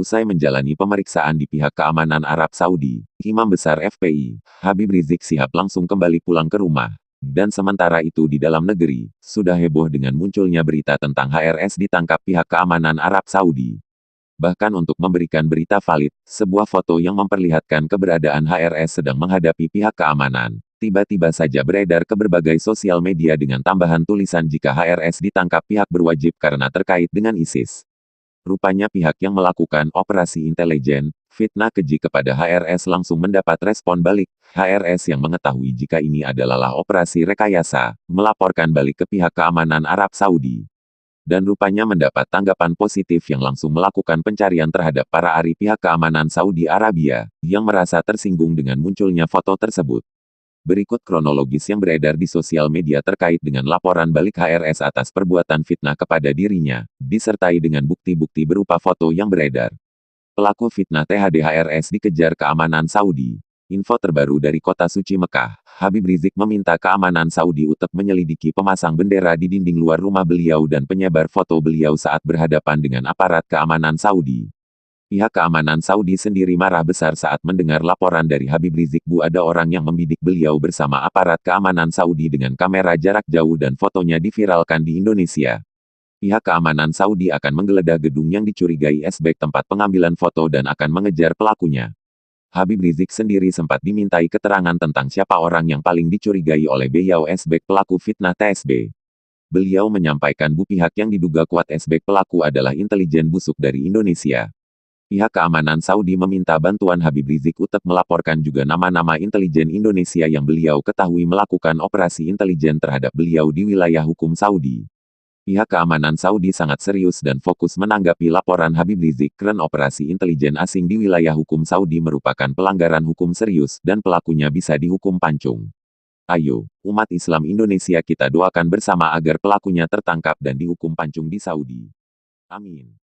Usai menjalani pemeriksaan di pihak keamanan Arab Saudi, Imam Besar FPI, Habib Rizik Syihab langsung kembali pulang ke rumah. Dan sementara itu di dalam negeri, sudah heboh dengan munculnya berita tentang HRS ditangkap pihak keamanan Arab Saudi. Bahkan untuk memberikan berita valid, sebuah foto yang memperlihatkan keberadaan HRS sedang menghadapi pihak keamanan, tiba-tiba saja beredar ke berbagai sosial media dengan tambahan tulisan jika HRS ditangkap pihak berwajib karena terkait dengan ISIS. Rupanya pihak yang melakukan operasi intelijen, fitnah keji kepada HRS langsung mendapat respon balik. HRS yang mengetahui jika ini adalah operasi rekayasa, melaporkan balik ke pihak keamanan Arab Saudi. Dan rupanya mendapat tanggapan positif yang langsung melakukan pencarian terhadap para ahli pihak keamanan Saudi Arabia, yang merasa tersinggung dengan munculnya foto tersebut. Berikut kronologis yang beredar di sosial media terkait dengan laporan balik HRS atas perbuatan fitnah kepada dirinya, disertai dengan bukti-bukti berupa foto yang beredar. Pelaku fitnah THD HRS dikejar keamanan Saudi. Info terbaru dari kota suci Mekah, Habib Rizik meminta keamanan Saudi untuk menyelidiki pemasang bendera di dinding luar rumah beliau dan penyebar foto beliau saat berhadapan dengan aparat keamanan Saudi. Pihak keamanan Saudi sendiri marah besar saat mendengar laporan dari Habib Rizik ada orang yang membidik beliau bersama aparat keamanan Saudi dengan kamera jarak jauh dan fotonya diviralkan di Indonesia. Pihak keamanan Saudi akan menggeledah gedung yang dicurigai SBK tempat pengambilan foto dan akan mengejar pelakunya. Habib Rizik sendiri sempat dimintai keterangan tentang siapa orang yang paling dicurigai oleh beliau SBK pelaku fitnah TSB. Beliau menyampaikan pihak yang diduga kuat SBK pelaku adalah intelijen busuk dari Indonesia. Pihak keamanan Saudi meminta bantuan Habib Rizik untuk melaporkan juga nama-nama intelijen Indonesia yang beliau ketahui melakukan operasi intelijen terhadap beliau di wilayah hukum Saudi. Pihak keamanan Saudi sangat serius dan fokus menanggapi laporan Habib Rizik karena operasi intelijen asing di wilayah hukum Saudi merupakan pelanggaran hukum serius dan pelakunya bisa dihukum pancung. Ayo, umat Islam Indonesia kita doakan bersama agar pelakunya tertangkap dan dihukum pancung di Saudi. Amin.